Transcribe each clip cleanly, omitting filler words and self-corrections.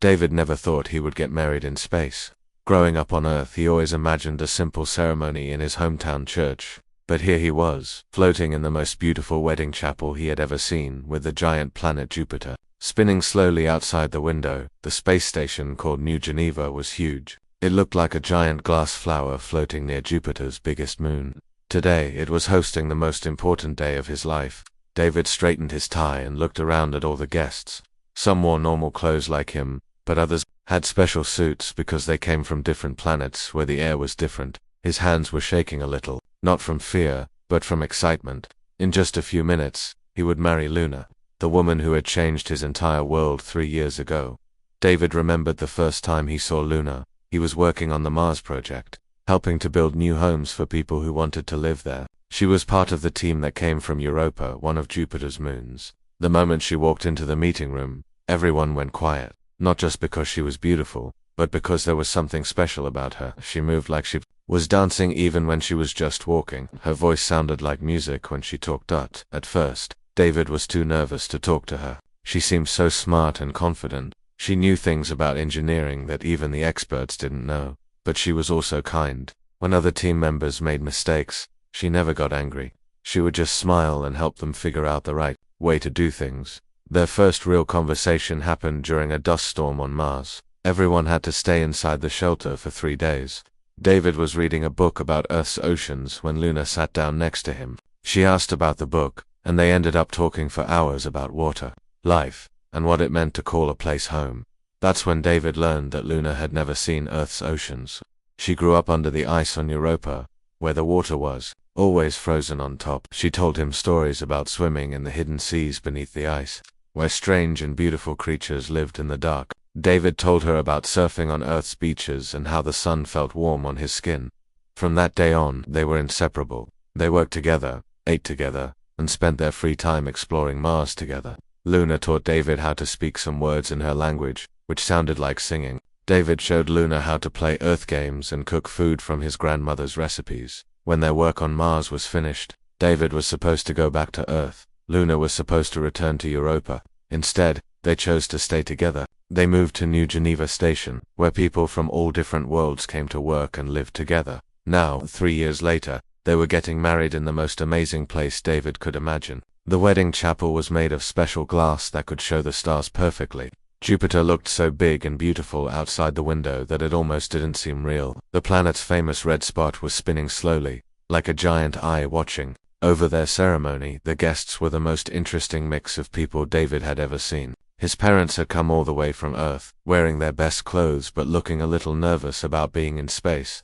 David never thought he would get married in space. Growing up on Earth, he always imagined a simple ceremony in his hometown church. But here he was, floating in the most beautiful wedding chapel he had ever seen, with the giant planet Jupiter spinning slowly outside the window. The space station called New Geneva was huge. It looked like a giant glass flower floating near Jupiter's biggest moon. Today, it was hosting the most important day of his life. David straightened his tie and looked around at all the guests. Some wore normal clothes like him, but others had special suits because they came from different planets where the air was different. His hands were shaking a little, not from fear, but from excitement. In just a few minutes, he would marry Luna, the woman who had changed his entire world 3 years ago. David remembered the first time he saw Luna. He was working on the Mars project, helping to build new homes for people who wanted to live there. She was part of the team that came from Europa, one of Jupiter's moons. The moment she walked into the meeting room, everyone went quiet, not just because she was beautiful, but because there was something special about her. She moved like she was dancing even when she was just walking. Her voice sounded like music when she talked. At first, David was too nervous to talk to her. She seemed so smart and confident. She knew things about engineering that even the experts didn't know. But she was also kind. When other team members made mistakes, she never got angry. She would just smile and help them figure out the right way to do things. Their first real conversation happened during a dust storm on Mars. Everyone had to stay inside the shelter for 3 days. David was reading a book about Earth's oceans when Luna sat down next to him. She asked about the book, and they ended up talking for hours about water, life, and what it meant to call a place home. That's when David learned that Luna had never seen Earth's oceans. She grew up under the ice on Europa, where the water was always frozen on top. She told him stories about swimming in the hidden seas beneath the ice, where strange and beautiful creatures lived in the dark. David told her about surfing on Earth's beaches and how the sun felt warm on his skin. From that day on, they were inseparable. They worked together, ate together, and spent their free time exploring Mars together. Luna taught David how to speak some words in her language, which sounded like singing. David showed Luna how to play Earth games and cook food from his grandmother's recipes. When their work on Mars was finished, David was supposed to go back to Earth. Luna was supposed to return to Europa. Instead, they chose to stay together. They moved to New Geneva Station, where people from all different worlds came to work and lived together. Now, 3 years later, they were getting married in the most amazing place David could imagine. The wedding chapel was made of special glass that could show the stars perfectly. Jupiter looked so big and beautiful outside the window that it almost didn't seem real. The planet's famous red spot was spinning slowly, like a giant eye watching. Over their ceremony, the guests were the most interesting mix of people David had ever seen. His parents had come all the way from Earth, wearing their best clothes but looking a little nervous about being in space.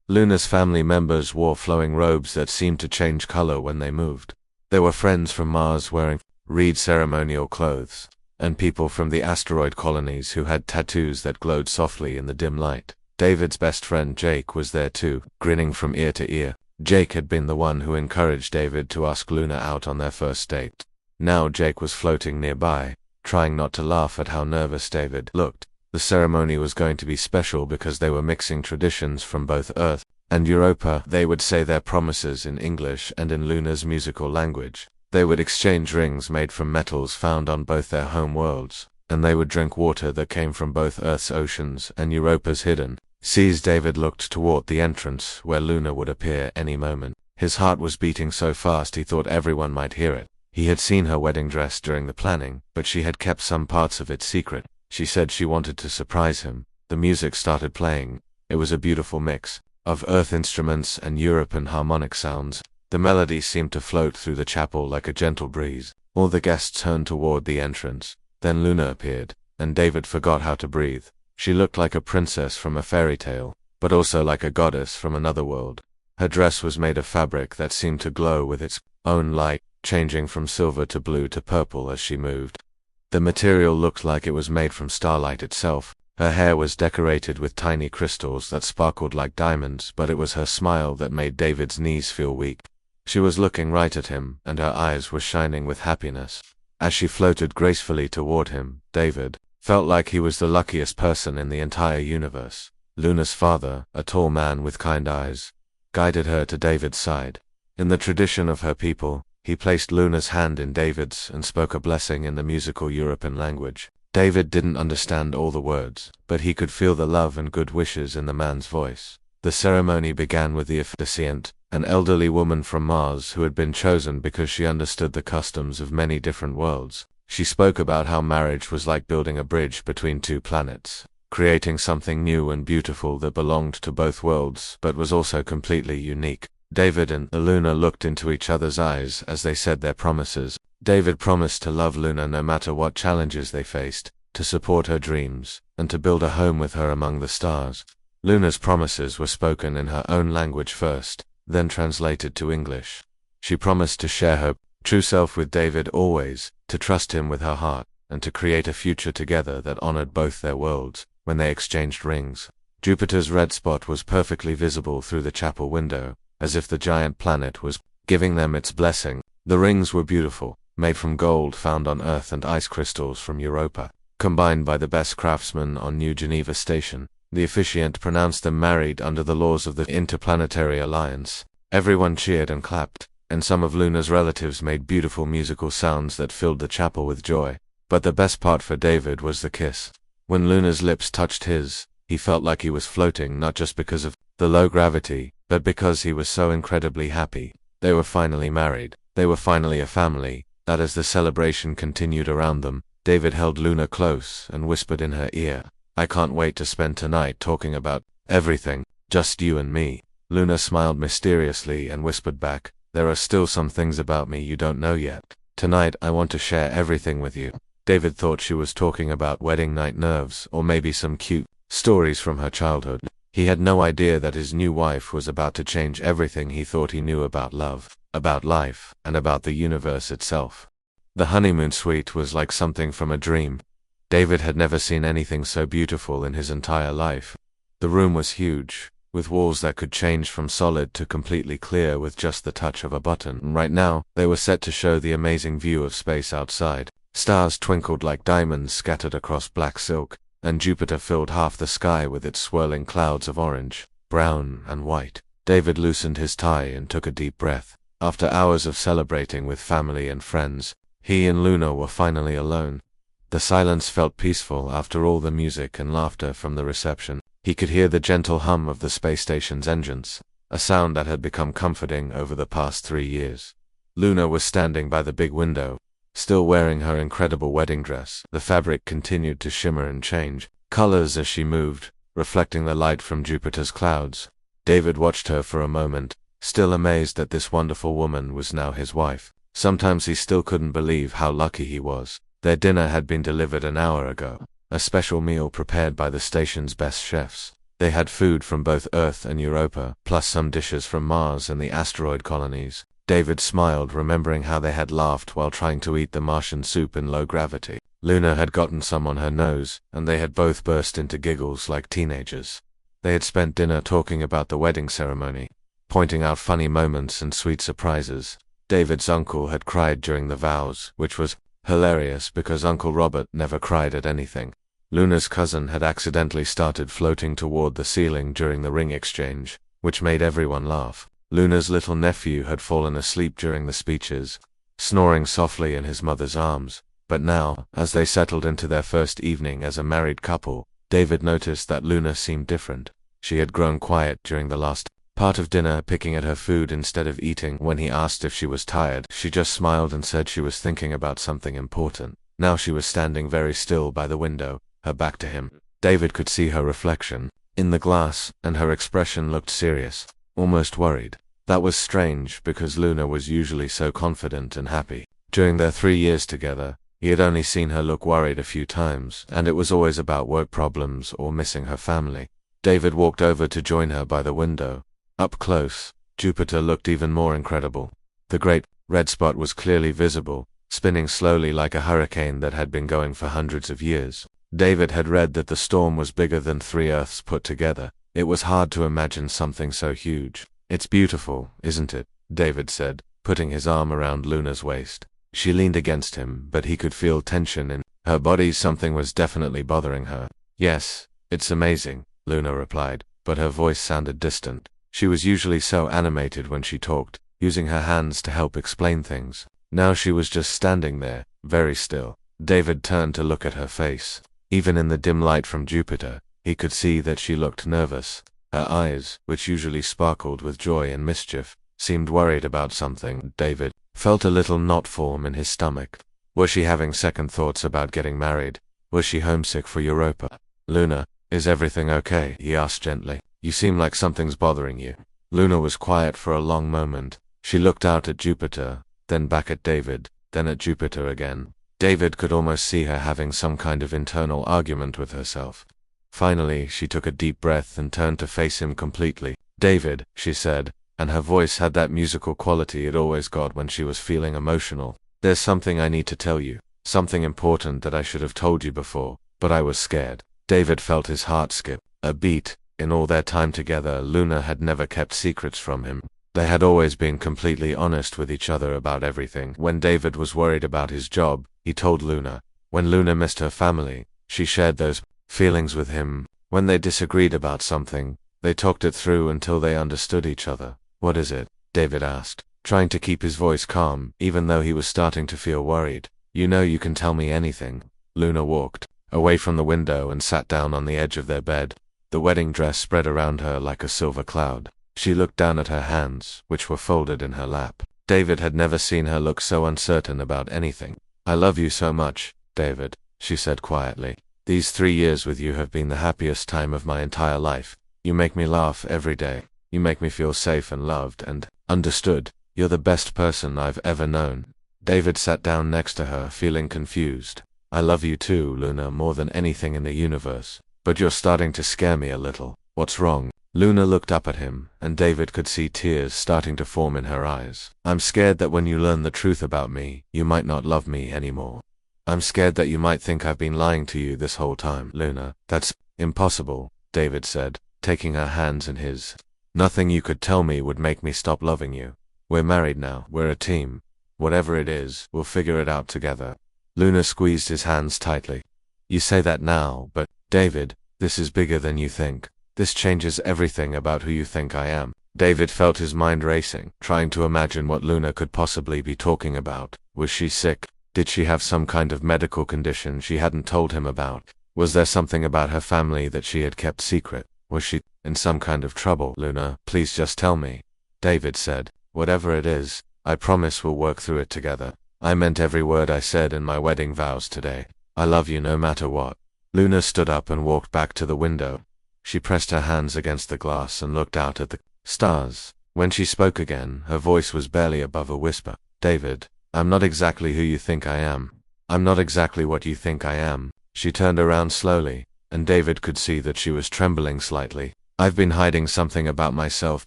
Luna's family members wore flowing robes that seemed to change color when they moved. There were friends from Mars wearing reed ceremonial clothes, and people from the asteroid colonies who had tattoos that glowed softly in the dim light. David's best friend Jake was there too, grinning from ear to ear. Jake had been the one who encouraged David to ask Luna out on their first date. Now Jake was floating nearby, trying not to laugh at how nervous David looked. The ceremony was going to be special because they were mixing traditions from both Earth and Europa. They would say their promises in English and in Luna's musical language. They would exchange rings made from metals found on both their home worlds, and they would drink water that came from both Earth's oceans and Europa's hidden seas. David looked toward the entrance where Luna would appear any moment. His heart was beating so fast he thought everyone might hear it. He had seen her wedding dress during the planning, but she had kept some parts of it secret. She said she wanted to surprise him. The music started playing. It was a beautiful mix of Earth instruments and European harmonic sounds. The melody seemed to float through the chapel like a gentle breeze. All the guests turned toward the entrance. Then Luna appeared, and David forgot how to breathe. She looked like a princess from a fairy tale, but also like a goddess from another world. Her dress was made of fabric that seemed to glow with its own light, changing from silver to blue to purple as she moved. The material looked like it was made from starlight itself. Her hair was decorated with tiny crystals that sparkled like diamonds, but it was her smile that made David's knees feel weak. She was looking right at him, and her eyes were shining with happiness. As she floated gracefully toward him, David felt like he was the luckiest person in the entire universe. Luna's father, a tall man with kind eyes, guided her to David's side. In the tradition of her people, he placed Luna's hand in David's and spoke a blessing in the musical European language. David didn't understand all the words, but he could feel the love and good wishes in the man's voice. The ceremony began with the officiant, an elderly woman from Mars who had been chosen because she understood the customs of many different worlds. She spoke about how marriage was like building a bridge between two planets, creating something new and beautiful that belonged to both worlds but was also completely unique. David and Luna looked into each other's eyes as they said their promises. David promised to love Luna no matter what challenges they faced, to support her dreams, and to build a home with her among the stars. Luna's promises were spoken in her own language first, then translated to English. She promised to share her true self with David always, to trust him with her heart, and to create a future together that honored both their worlds. When they exchanged rings, Jupiter's red spot was perfectly visible through the chapel window, as if the giant planet was giving them its blessing. The rings were beautiful, made from gold found on Earth and ice crystals from Europa, combined by the best craftsmen on New Geneva Station. The officiant pronounced them married under the laws of the Interplanetary Alliance. Everyone cheered and clapped, and some of Luna's relatives made beautiful musical sounds that filled the chapel with joy. But the best part for David was the kiss. When Luna's lips touched his, he felt like he was floating, not just because of the low gravity, but because he was so incredibly happy. They were finally married. They were finally a family. That as the celebration continued around them, David held Luna close and whispered in her ear, "I can't wait to spend tonight talking about everything, just you and me." Luna smiled mysteriously and whispered back, "There are still some things about me you don't know yet. Tonight I want to share everything with you." David thought she was talking about wedding night nerves or maybe some cute stories from her childhood. He had no idea that his new wife was about to change everything he thought he knew about love, about life, and about the universe itself. The honeymoon suite was like something from a dream. David had never seen anything so beautiful in his entire life. The room was huge, with walls that could change from solid to completely clear with just the touch of a button. Right now, they were set to show the amazing view of space outside. Stars twinkled like diamonds scattered across black silk, and Jupiter filled half the sky with its swirling clouds of orange, brown, and white. David loosened his tie and took a deep breath. After hours of celebrating with family and friends, he and Luna were finally alone. The silence felt peaceful after all the music and laughter from the reception. He could hear the gentle hum of the space station's engines, a sound that had become comforting over the past 3 years. Luna was standing by the big window, still wearing her incredible wedding dress. The fabric continued to shimmer and change colors as she moved, reflecting the light from Jupiter's clouds. David watched her for a moment, still amazed that this wonderful woman was now his wife. Sometimes he still couldn't believe how lucky he was. Their dinner had been delivered an hour ago, a special meal prepared by the station's best chefs. They had food from both Earth and Europa, plus some dishes from Mars and the asteroid colonies. David smiled, remembering how they had laughed while trying to eat the Martian soup in low gravity. Luna had gotten some on her nose, and they had both burst into giggles like teenagers. They had spent dinner talking about the wedding ceremony, pointing out funny moments and sweet surprises. David's uncle had cried during the vows, which was hilarious because Uncle Robert never cried at anything. Luna's cousin had accidentally started floating toward the ceiling during the ring exchange, which made everyone laugh. Luna's little nephew had fallen asleep during the speeches, snoring softly in his mother's arms. But now, as they settled into their first evening as a married couple, David noticed that Luna seemed different. She had grown quiet during the last part of dinner, picking at her food instead of eating. When he asked if she was tired, she just smiled and said she was thinking about something important. Now she was standing very still by the window, her back to him. David could see her reflection in the glass, and her expression looked serious, almost worried. That was strange, because Luna was usually so confident and happy. During their 3 years together, he had only seen her look worried a few times, and it was always about work problems or missing her family. David walked over to join her by the window. Up close, Jupiter looked even more incredible. The great red spot was clearly visible, spinning slowly like a hurricane that had been going for hundreds of years. David had read that the storm was bigger than 3 Earths put together. It was hard to imagine something so huge. "It's beautiful, isn't it?" David said, putting his arm around Luna's waist. She leaned against him, but he could feel tension in her body. Something was definitely bothering her. "Yes, it's amazing," Luna replied, but her voice sounded distant. She was usually so animated when she talked, using her hands to help explain things. Now she was just standing there, very still. David turned to look at her face. Even in the dim light from Jupiter, he could see that she looked nervous. Her eyes, which usually sparkled with joy and mischief, seemed worried about something. David felt a little knot form in his stomach. Was she having second thoughts about getting married? Was she homesick for Europa? Luna, is everything okay? He asked gently. You seem like something's bothering you. Luna was quiet for a long moment. She looked out at Jupiter, then back at David, then at Jupiter again. David could almost see her having some kind of internal argument with herself. Finally, she took a deep breath and turned to face him completely. David, she said, and her voice had that musical quality it always got when she was feeling emotional. There's something I need to tell you. Something important that I should have told you before, but I was scared. David felt his heart skip a beat. In all their time together, Luna had never kept secrets from him. They had always been completely honest with each other about everything. When David was worried about his job, he told Luna. When Luna missed her family, she shared those feelings with him. When they disagreed about something, they talked it through until they understood each other. What is it? David asked, trying to keep his voice calm, even though he was starting to feel worried. You know you can tell me anything. Luna walked away from the window and sat down on the edge of their bed. The wedding dress spread around her like a silver cloud. She looked down at her hands, which were folded in her lap. David had never seen her look so uncertain about anything. I love you so much, David, she said quietly. These 3 years with you have been the happiest time of my entire life. You make me laugh every day. You make me feel safe and loved and understood. You're the best person I've ever known. David sat down next to her, feeling confused. I love you too, Luna, more than anything in the universe. But you're starting to scare me a little. What's wrong? Luna looked up at him, and David could see tears starting to form in her eyes. I'm scared that when you learn the truth about me, you might not love me anymore. I'm scared that you might think I've been lying to you this whole time, Luna. That's impossible, David said, taking her hands in his. Nothing you could tell me would make me stop loving you. We're married now. We're a team. Whatever it is, we'll figure it out together. Luna squeezed his hands tightly. You say that now, but, David, this is bigger than you think. This changes everything about who you think I am. David felt his mind racing, trying to imagine what Luna could possibly be talking about. Was she sick? Did she have some kind of medical condition she hadn't told him about? Was there something about her family that she had kept secret? Was she in some kind of trouble? Luna, please just tell me. David said, whatever it is, I promise we'll work through it together. I meant every word I said in my wedding vows today. I love you no matter what. Luna stood up and walked back to the window. She pressed her hands against the glass and looked out at the stars. When she spoke again, her voice was barely above a whisper. David, I'm not exactly who you think I am. I'm not exactly what you think I am. She turned around slowly, and David could see that she was trembling slightly. I've been hiding something about myself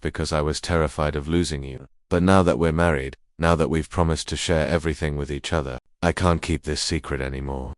because I was terrified of losing you. But now that we're married, now that we've promised to share everything with each other, I can't keep this secret anymore.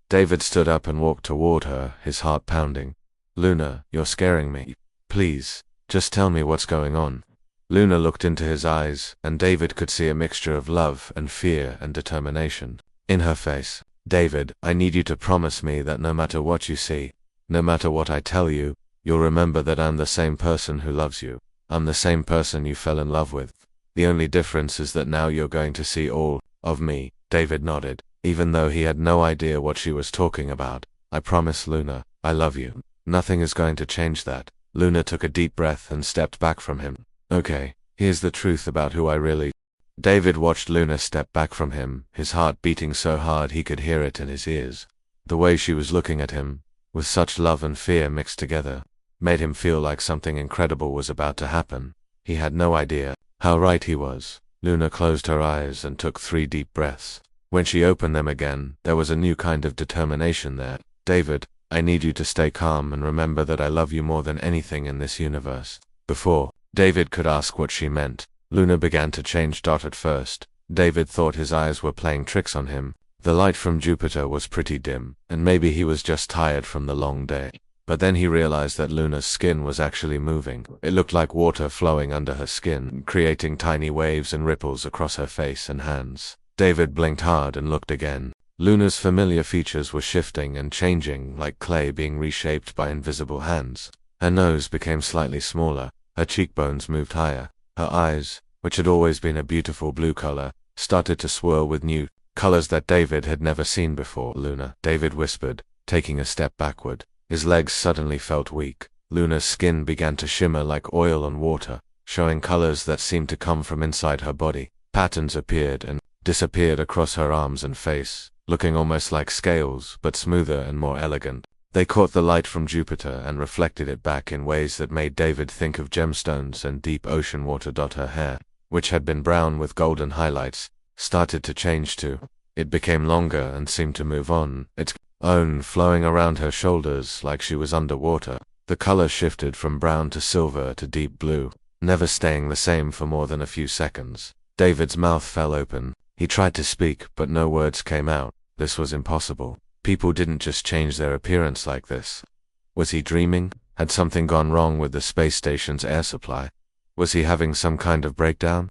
David stood up and walked toward her, his heart pounding. Luna, you're scaring me. Please, just tell me what's going on. Luna looked into his eyes, and David could see a mixture of love and fear and determination in her face. David, I need you to promise me that no matter what you see, no matter what I tell you, you'll remember that I'm the same person who loves you. I'm the same person you fell in love with. The only difference is that now you're going to see all of me. David nodded, even though he had no idea what she was talking about. I promise, Luna, I love you. Nothing is going to change that. Luna took a deep breath and stepped back from him. Okay, here's the truth about who I really. David watched Luna step back from him, his heart beating so hard he could hear it in his ears. The way she was looking at him, with such love and fear mixed together, made him feel like something incredible was about to happen. He had no idea how right he was. Luna closed her eyes and took 3 deep breaths. When she opened them again, there was a new kind of determination there. David, I need you to stay calm and remember that I love you more than anything in this universe. Before David could ask what she meant, Luna began to change. At first, David thought his eyes were playing tricks on him. The light from Jupiter was pretty dim, and maybe he was just tired from the long day. But then he realized that Luna's skin was actually moving. It looked like water flowing under her skin, creating tiny waves and ripples across her face and hands. David blinked hard and looked again. Luna's familiar features were shifting and changing, like clay being reshaped by invisible hands. Her nose became slightly smaller, her cheekbones moved higher. Her eyes, which had always been a beautiful blue color, started to swirl with new colors that David had never seen before. Luna, David whispered, taking a step backward. His legs suddenly felt weak. Luna's skin began to shimmer like oil on water, showing colors that seemed to come from inside her body. Patterns appeared and disappeared across her arms and face, looking almost like scales, but smoother and more elegant. They caught the light from Jupiter and reflected it back in ways that made David think of gemstones and deep ocean water. Her hair, which had been brown with golden highlights, started to change too. It became longer and seemed to move on, its own flowing around her shoulders like she was underwater. The color shifted from brown to silver to deep blue, never staying the same for more than a few seconds. David's mouth fell open. He tried to speak, but no words came out. This was impossible. People didn't just change their appearance like this. Was he dreaming? Had something gone wrong with the space station's air supply? Was he having some kind of breakdown?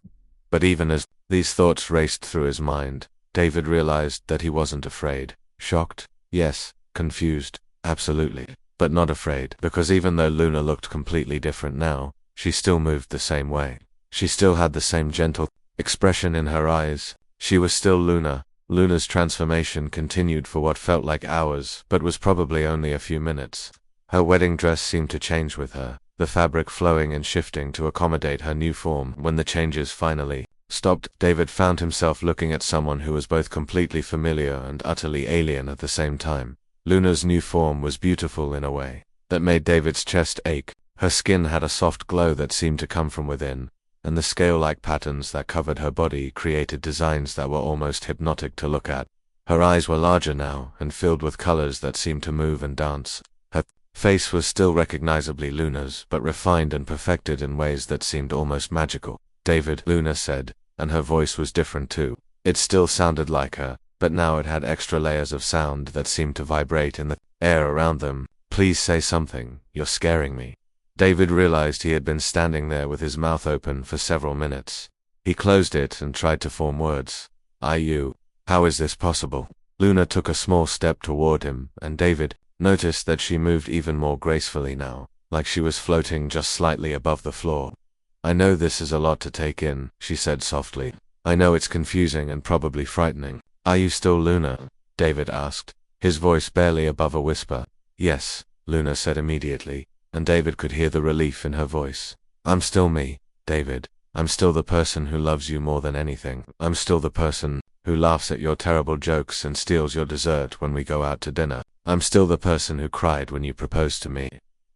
But even as these thoughts raced through his mind, David realized that he wasn't afraid. Shocked? Yes. Confused? Absolutely. But not afraid, because even though Luna looked completely different now, she still moved the same way. She still had the same gentle expression in her eyes. She was still Luna. Luna's transformation continued for what felt like hours, but was probably only a few minutes. Her wedding dress seemed to change with her, the fabric flowing and shifting to accommodate her new form. When the changes finally stopped, David found himself looking at someone who was both completely familiar and utterly alien at the same time. Luna's new form was beautiful in a way that made David's chest ache. Her skin had a soft glow that seemed to come from within, and the scale-like patterns that covered her body created designs that were almost hypnotic to look at. Her eyes were larger now, and filled with colors that seemed to move and dance. Her face was still recognizably Luna's, but refined and perfected in ways that seemed almost magical. David, Luna said, and her voice was different too. It still sounded like her, but now it had extra layers of sound that seemed to vibrate in the air around them. Please say something, you're scaring me. David realized he had been standing there with his mouth open for several minutes. He closed it and tried to form words. How is this possible? Luna took a small step toward him, and David noticed that she moved even more gracefully now, like she was floating just slightly above the floor. I know this is a lot to take in, she said softly. I know it's confusing and probably frightening. Are you still Luna? David asked, his voice barely above a whisper. Yes, Luna said immediately, and David could hear the relief in her voice. I'm still me, David. I'm still the person who loves you more than anything. I'm still the person who laughs at your terrible jokes and steals your dessert when we go out to dinner. I'm still the person who cried when you proposed to me.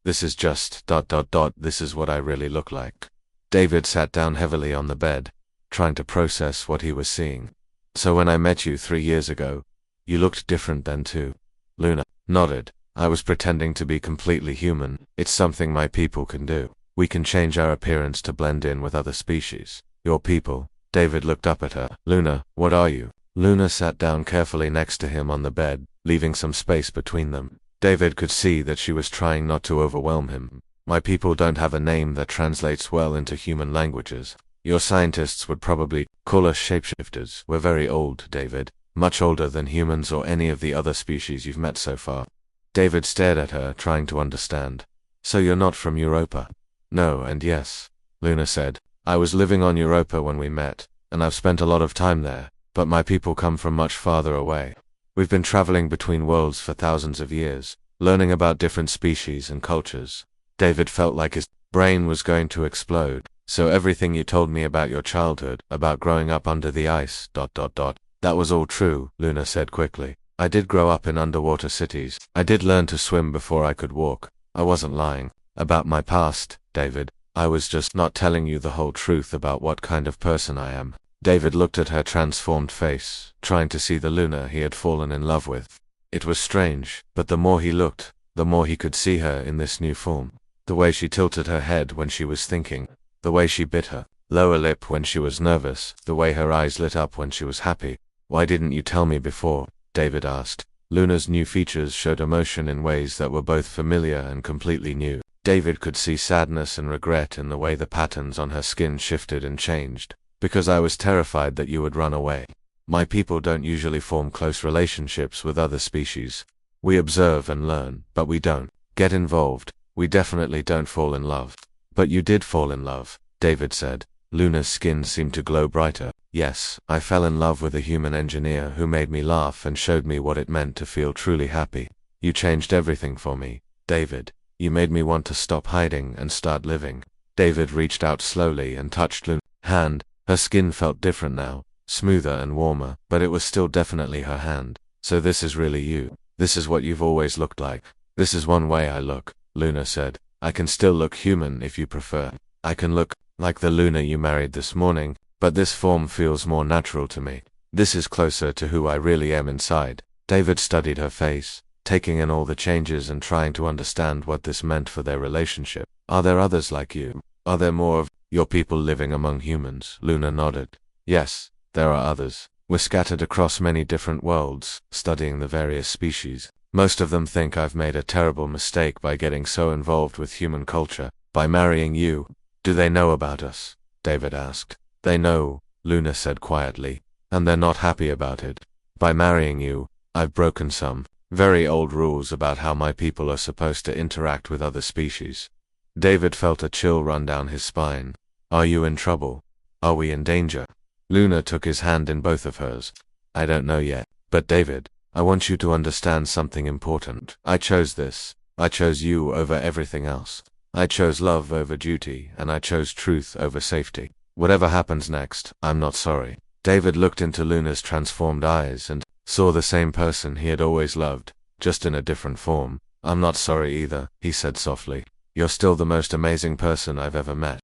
This is just ... This is what I really look like. David sat down heavily on the bed, trying to process what he was seeing. So when I met you 3 years ago, you looked different then too. Luna nodded. I was pretending to be completely human. It's something my people can do. We can change our appearance to blend in with other species. Your people. David looked up at her. Luna, what are you? Luna sat down carefully next to him on the bed, leaving some space between them. David could see that she was trying not to overwhelm him. My people don't have a name that translates well into human languages. Your scientists would probably call us shapeshifters. We're very old, David. Much older than humans or any of the other species you've met so far. David stared at her, trying to understand. So you're not from Europa? No and yes, Luna said. I was living on Europa when we met, and I've spent a lot of time there, but my people come from much farther away. We've been traveling between worlds for thousands of years, learning about different species and cultures. David felt like his brain was going to explode. So everything you told me about your childhood, about growing up under the ice, ... That was all true, Luna said quickly. I did grow up in underwater cities. I did learn to swim before I could walk. I wasn't lying about my past, David. I was just not telling you the whole truth about what kind of person I am. David looked at her transformed face, trying to see the Luna he had fallen in love with. It was strange, but the more he looked, the more he could see her in this new form. The way she tilted her head when she was thinking, the way she bit her lower lip when she was nervous, the way her eyes lit up when she was happy. Why didn't you tell me before? David asked. Luna's new features showed emotion in ways that were both familiar and completely new. David could see sadness and regret in the way the patterns on her skin shifted and changed. Because I was terrified that you would run away. My people don't usually form close relationships with other species. We observe and learn, but we don't get involved. We definitely don't fall in love. But you did fall in love, David said. Luna's skin seemed to glow brighter. Yes, I fell in love with a human engineer who made me laugh and showed me what it meant to feel truly happy. You changed everything for me, David. You made me want to stop hiding and start living. David reached out slowly and touched Luna's hand. Her skin felt different now, smoother and warmer, but it was still definitely her hand. So this is really you. This is what you've always looked like. This is one way I look, Luna said. I can still look human if you prefer. I can look like the Luna you married this morning, but this form feels more natural to me. This is closer to who I really am inside. David studied her face, taking in all the changes and trying to understand what this meant for their relationship. Are there others like you? Are there more of your people living among humans? Luna nodded. Yes, there are others. We're scattered across many different worlds, studying the various species. Most of them think I've made a terrible mistake by getting so involved with human culture, by marrying you. Do they know about us? David asked. They know, Luna said quietly, and they're not happy about it. By marrying you, I've broken some very old rules about how my people are supposed to interact with other species. David felt a chill run down his spine. Are you in trouble? Are we in danger? Luna took his hand in both of hers. I don't know yet, but David, I want you to understand something important. I chose this. I chose you over everything else. I chose love over duty, and I chose truth over safety. Whatever happens next, I'm not sorry. David looked into Luna's transformed eyes and saw the same person he had always loved, just in a different form. I'm not sorry either, he said softly. You're still the most amazing person I've ever met.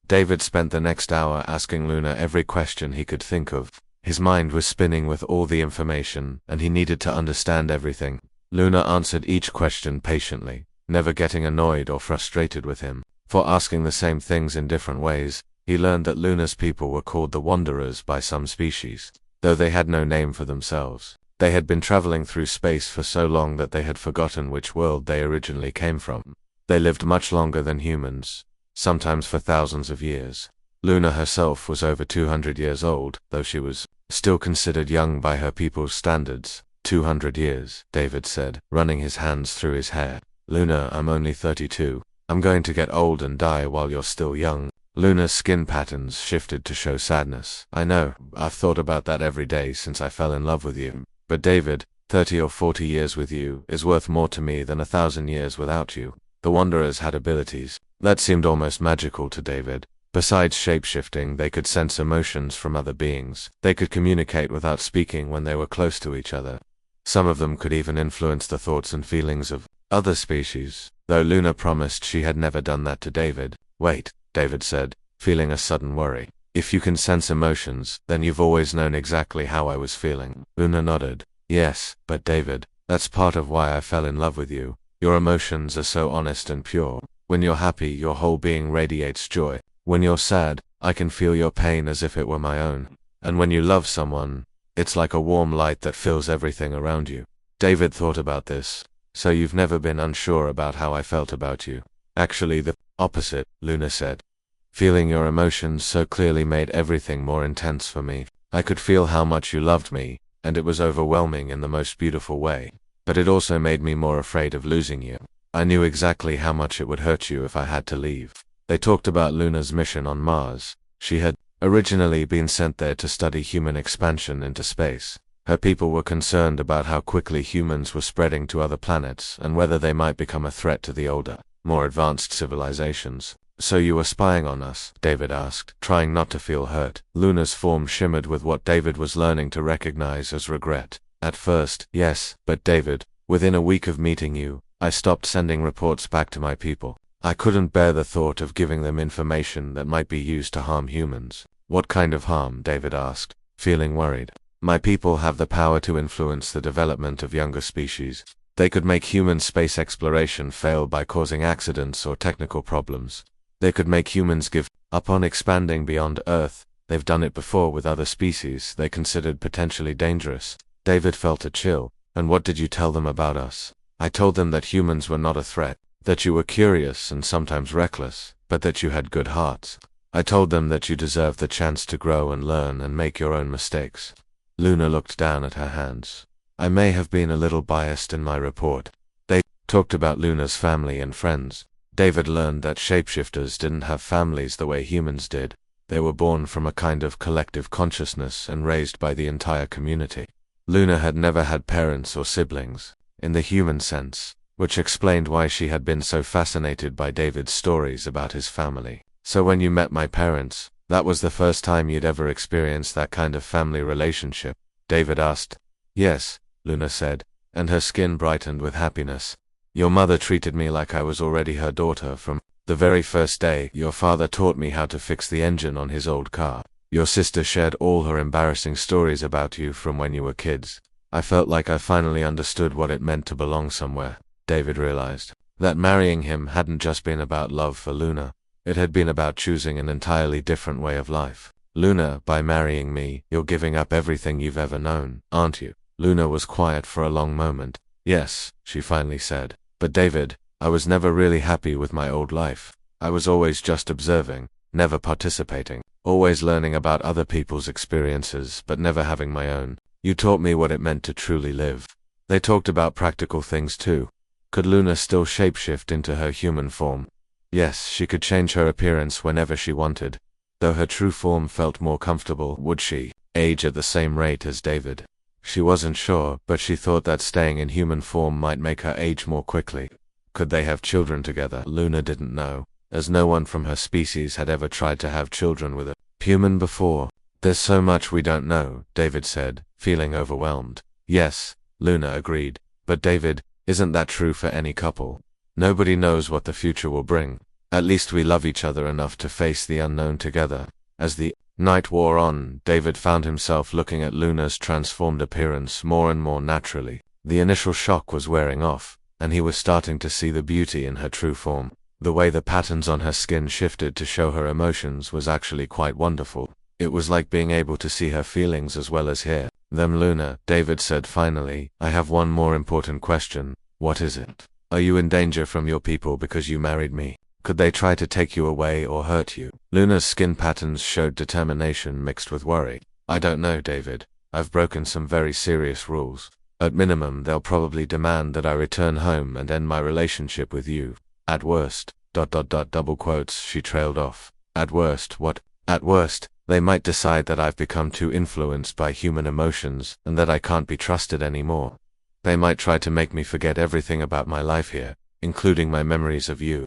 David spent the next hour asking Luna every question he could think of. His mind was spinning with all the information, and he needed to understand everything. Luna answered each question patiently, never getting annoyed or frustrated with him. For asking the same things in different ways, he learned that Luna's people were called the Wanderers by some species, though they had no name for themselves. They had been traveling through space for so long that they had forgotten which world they originally came from. They lived much longer than humans, sometimes for thousands of years. Luna herself was over 200 years old, though she was still considered young by her people's standards. 200 years, David said, running his hands through his hair. Luna, I'm only 32. I'm going to get old and die while you're still young. Luna's skin patterns shifted to show sadness. I know, I've thought about that every day since I fell in love with you. But David, 30 or 40 years with you is worth more to me than 1,000 years without you. The Wanderers had abilities that seemed almost magical to David. Besides shape-shifting, they could sense emotions from other beings. They could communicate without speaking when they were close to each other. Some of them could even influence the thoughts and feelings of other species, though Luna promised she had never done that to David. Wait, David said, feeling a sudden worry. If you can sense emotions, then you've always known exactly how I was feeling. Luna nodded. Yes, but David, that's part of why I fell in love with you. Your emotions are so honest and pure. When you're happy, your whole being radiates joy. When you're sad, I can feel your pain as if it were my own. And when you love someone, it's like a warm light that fills everything around you. David thought about this. So you've never been unsure about how I felt about you. Actually, the opposite, Luna said. Feeling your emotions so clearly made everything more intense for me. I could feel how much you loved me, and it was overwhelming in the most beautiful way. But it also made me more afraid of losing you. I knew exactly how much it would hurt you if I had to leave. They talked about Luna's mission on Mars. She had originally been sent there to study human expansion into space. Her people were concerned about how quickly humans were spreading to other planets and whether they might become a threat to the older, more advanced civilizations. So you were spying on us? David asked, trying not to feel hurt. Luna's form shimmered with what David was learning to recognize as regret. At first, yes, but David, within a week of meeting you, I stopped sending reports back to my people. I couldn't bear the thought of giving them information that might be used to harm humans. What kind of harm? David asked, feeling worried. My people have the power to influence the development of younger species. They could make human space exploration fail by causing accidents or technical problems. They could make humans give up on expanding beyond Earth. They've done it before with other species they considered potentially dangerous. David felt a chill. And what did you tell them about us? I told them that humans were not a threat, that you were curious and sometimes reckless, but that you had good hearts. I told them that you deserved the chance to grow and learn and make your own mistakes. Luna looked down at her hands. I may have been a little biased in my report. They talked about Luna's family and friends. David learned that shapeshifters didn't have families the way humans did. They were born from a kind of collective consciousness and raised by the entire community. Luna had never had parents or siblings, in the human sense, which explained why she had been so fascinated by David's stories about his family. So when you met my parents, that was the first time you'd ever experienced that kind of family relationship? David asked. Yes, Luna said, and her skin brightened with happiness. Your mother treated me like I was already her daughter from the very first day. Your father taught me how to fix the engine on his old car. Your sister shared all her embarrassing stories about you from when you were kids. I felt like I finally understood what it meant to belong somewhere. David realized that marrying him hadn't just been about love for Luna. It had been about choosing an entirely different way of life. Luna, by marrying me, you're giving up everything you've ever known, aren't you? Luna was quiet for a long moment. Yes, she finally said. But David, I was never really happy with my old life. I was always just observing, never participating, always learning about other people's experiences but never having my own. You taught me what it meant to truly live. They talked about practical things too. Could Luna still shapeshift into her human form? Yes, she could change her appearance whenever she wanted. Though her true form felt more comfortable, would she age at the same rate as David? She wasn't sure, but she thought that staying in human form might make her age more quickly. Could they have children together? Luna didn't know, as no one from her species had ever tried to have children with a human before. There's so much we don't know, David said, feeling overwhelmed. Yes, Luna agreed. But David, isn't that true for any couple? Nobody knows what the future will bring. At least we love each other enough to face the unknown together. As the night wore on, David found himself looking at Luna's transformed appearance more and more naturally. The initial shock was wearing off, and he was starting to see the beauty in her true form. The way the patterns on her skin shifted to show her emotions was actually quite wonderful. It was like being able to see her feelings as well as hear them. Luna, David said finally, I have one more important question. What is it? Are you in danger from your people because you married me? Could they try to take you away or hurt you? Luna's skin patterns showed determination mixed with worry. I don't know, David. I've broken some very serious rules. At minimum, they'll probably demand that I return home and end my relationship with you. At worst, ... double quotes, she trailed off. At worst, what? At worst, they might decide that I've become too influenced by human emotions and that I can't be trusted anymore. They might try to make me forget everything about my life here, including my memories of you.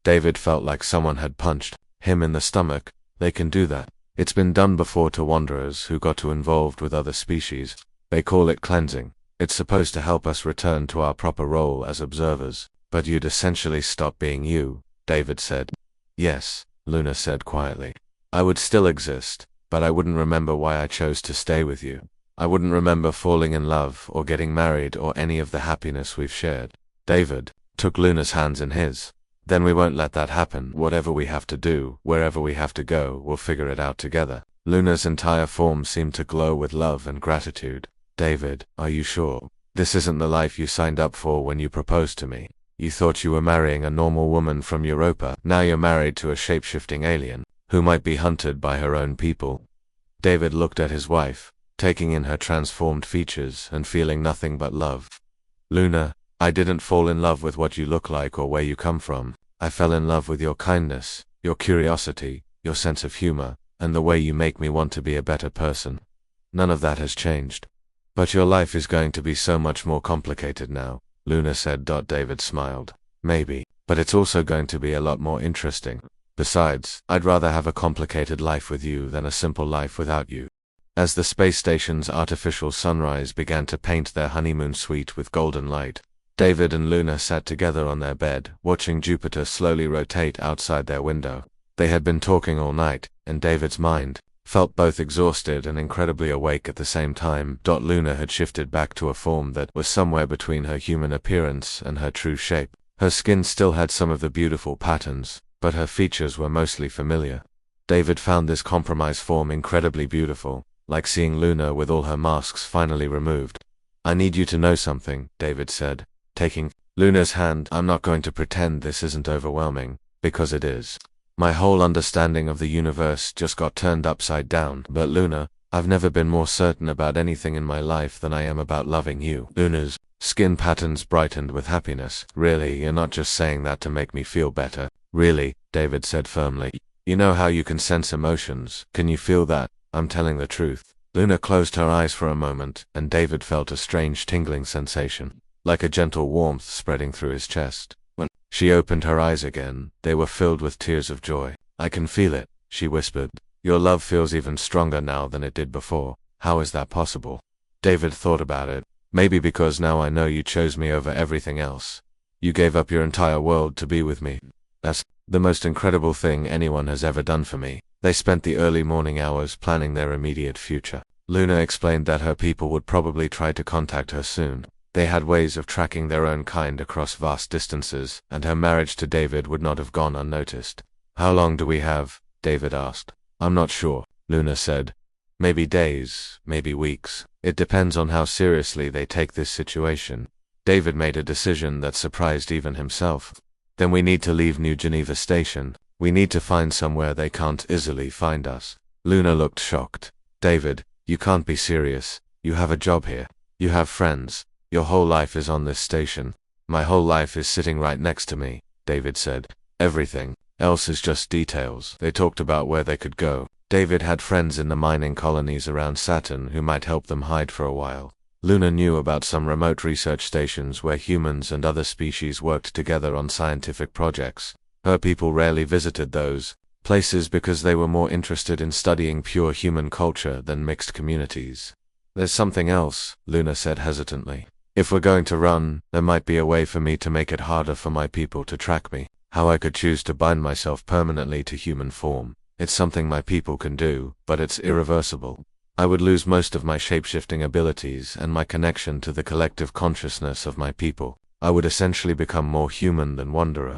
David felt like someone had punched him in the stomach. They can do that. It's been done before to wanderers who got too involved with other species. They call it cleansing. It's supposed to help us return to our proper role as observers. But you'd essentially stop being you, David said. Yes, Luna said quietly. I would still exist, but I wouldn't remember why I chose to stay with you. I wouldn't remember falling in love or getting married or any of the happiness we've shared. David took Luna's hands in his. Then we won't let that happen. Whatever we have to do, wherever we have to go, we'll figure it out together. Luna's entire form seemed to glow with love and gratitude. David, are you sure? This isn't the life you signed up for when you proposed to me. You thought you were marrying a normal woman from Europa. Now you're married to a shape-shifting alien, who might be hunted by her own people. David looked at his wife, taking in her transformed features and feeling nothing but love. Luna, I didn't fall in love with what you look like or where you come from. I fell in love with your kindness, your curiosity, your sense of humor, and the way you make me want to be a better person. None of that has changed. But your life is going to be so much more complicated now, Luna said. David smiled. Maybe, but it's also going to be a lot more interesting. Besides, I'd rather have a complicated life with you than a simple life without you. As the space station's artificial sunrise began to paint their honeymoon suite with golden light, David and Luna sat together on their bed, watching Jupiter slowly rotate outside their window. They had been talking all night, and David's mind felt both exhausted and incredibly awake at the same time. Luna had shifted back to a form that was somewhere between her human appearance and her true shape. Her skin still had some of the beautiful patterns, but her features were mostly familiar. David found this compromise form incredibly beautiful, like seeing Luna with all her masks finally removed. I need you to know something, David said, taking Luna's hand. I'm not going to pretend this isn't overwhelming, because it is. My whole understanding of the universe just got turned upside down. But Luna, I've never been more certain about anything in my life than I am about loving you. Luna's skin patterns brightened with happiness. Really, you're not just saying that to make me feel better. Really, David said firmly. You know how you can sense emotions. Can you feel that? I'm telling the truth. Luna closed her eyes for a moment, and David felt a strange tingling sensation, like a gentle warmth spreading through his chest. When she opened her eyes again, they were filled with tears of joy. I can feel it, she whispered. Your love feels even stronger now than it did before. How is that possible? David thought about it. Maybe because now I know you chose me over everything else. You gave up your entire world to be with me. That's the most incredible thing anyone has ever done for me. They spent the early morning hours planning their immediate future. Luna explained that her people would probably try to contact her soon. They had ways of tracking their own kind across vast distances, and her marriage to David would not have gone unnoticed. How long do we have? David asked. I'm not sure, Luna said. Maybe days, maybe weeks. It depends on how seriously they take this situation. David made a decision that surprised even himself. Then we need to leave New Geneva Station. We need to find somewhere they can't easily find us. Luna looked shocked. David, you can't be serious. You have a job here. You have friends. Your whole life is on this station. My whole life is sitting right next to me, David said. Everything else is just details. They talked about where they could go. David had friends in the mining colonies around Saturn who might help them hide for a while. Luna knew about some remote research stations where humans and other species worked together on scientific projects. Her people rarely visited those places because they were more interested in studying pure human culture than mixed communities. There's something else, Luna said hesitantly. If we're going to run, there might be a way for me to make it harder for my people to track me. How I could choose to bind myself permanently to human form. It's something my people can do, but it's irreversible. I would lose most of my shape-shifting abilities and my connection to the collective consciousness of my people. I would essentially become more human than Wanderer.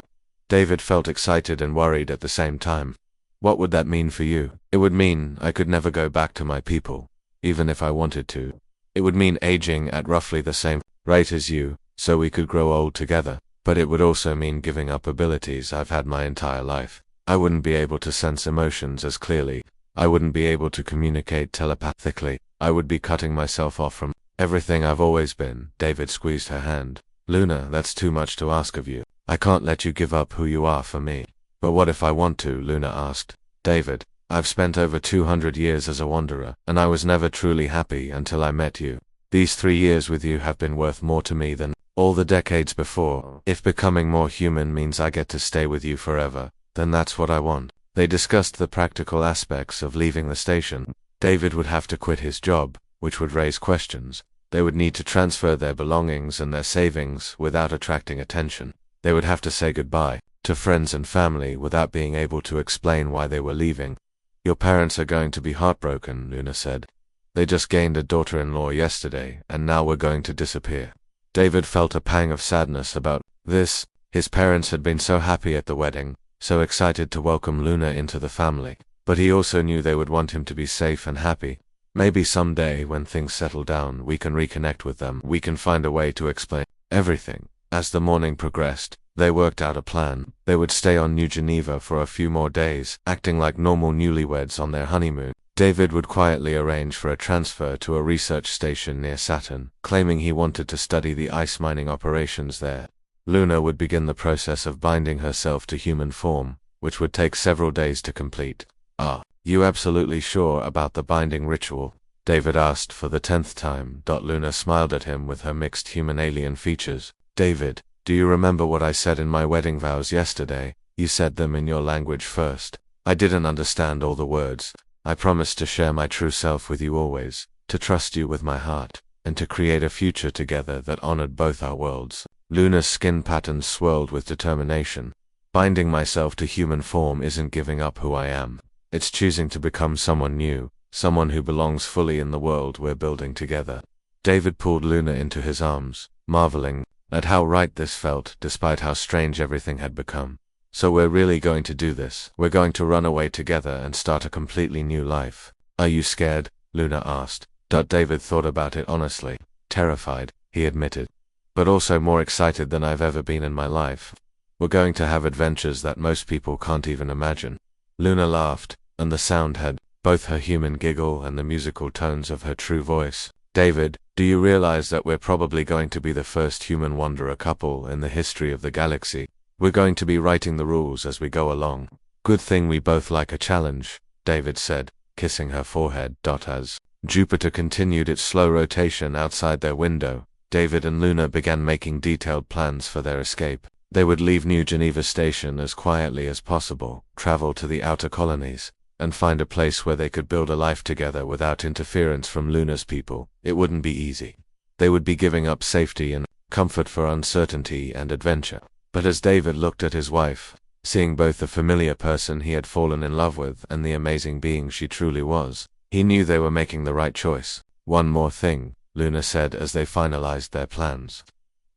David felt excited and worried at the same time. What would that mean for you? It would mean I could never go back to my people, even if I wanted to. It would mean aging at roughly the same rate as you, so we could grow old together. But it would also mean giving up abilities I've had my entire life. I wouldn't be able to sense emotions as clearly. I wouldn't be able to communicate telepathically. I would be cutting myself off from everything I've always been. David squeezed her hand. Luna, that's too much to ask of you. I can't let you give up who you are for me. But what if I want to? Luna asked. David, I've spent over 200 years as a wanderer, and I was never truly happy until I met you. These 3 years with you have been worth more to me than all the decades before. If becoming more human means I get to stay with you forever, then that's what I want. They discussed the practical aspects of leaving the station. David would have to quit his job, which would raise questions. They would need to transfer their belongings and their savings without attracting attention. They would have to say goodbye to friends and family without being able to explain why they were leaving. Your parents are going to be heartbroken, Luna said. They just gained a daughter-in-law yesterday, and now we're going to disappear. David felt a pang of sadness about this. His parents had been so happy at the wedding, so excited to welcome Luna into the family. But he also knew they would want him to be safe and happy. Maybe someday, when things settle down, we can reconnect with them. We can find a way to explain everything. As the morning progressed, they worked out a plan. They would stay on New Geneva for a few more days, acting like normal newlyweds on their honeymoon. David would quietly arrange for a transfer to a research station near Saturn, claiming he wanted to study the ice mining operations there. Luna would begin the process of binding herself to human form, which would take several days to complete. Are you absolutely sure about the binding ritual? David asked for the 10th time. Luna smiled at him with her mixed human-alien features. David, do you remember what I said in my wedding vows yesterday? You said them in your language first. I didn't understand all the words. I promised to share my true self with you always, to trust you with my heart, and to create a future together that honored both our worlds. Luna's skin patterns swirled with determination. Binding myself to human form isn't giving up who I am. It's choosing to become someone new, someone who belongs fully in the world we're building together. David pulled Luna into his arms, marveling at how right this felt, despite how strange everything had become. So we're really going to do this. We're going to run away together and start a completely new life. Are you scared? Luna asked. David thought about it honestly. Terrified, he admitted. But also more excited than I've ever been in my life. We're going to have adventures that most people can't even imagine. Luna laughed, and the sound had both her human giggle and the musical tones of her true voice. David, do you realize that we're probably going to be the first human wanderer couple in the history of the galaxy? We're going to be writing the rules as we go along. Good thing we both like a challenge, David said, kissing her forehead. As Jupiter continued its slow rotation outside their window, David and Luna began making detailed plans for their escape. They would leave New Geneva Station as quietly as possible, travel to the outer colonies, and find a place where they could build a life together without interference from Luna's people. It wouldn't be easy. They would be giving up safety and comfort for uncertainty and adventure. But as David looked at his wife, seeing both the familiar person he had fallen in love with and the amazing being she truly was, he knew they were making the right choice. One more thing, Luna said as they finalized their plans.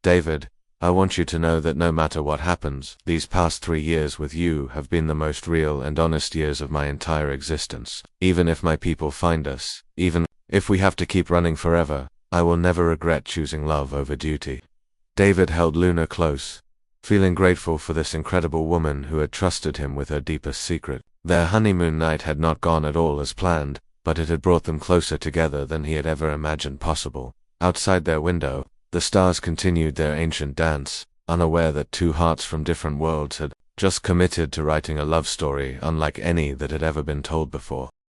David, I want you to know that no matter what happens, these past 3 years with you have been the most real and honest years of my entire existence. Even if my people find us, even if we have to keep running forever, I will never regret choosing love over duty. David held Luna close, feeling grateful for this incredible woman who had trusted him with her deepest secret. Their honeymoon night had not gone at all as planned, but it had brought them closer together than he had ever imagined possible. Outside their window, the stars continued their ancient dance, unaware that two hearts from different worlds had just committed to writing a love story unlike any that had ever been told before.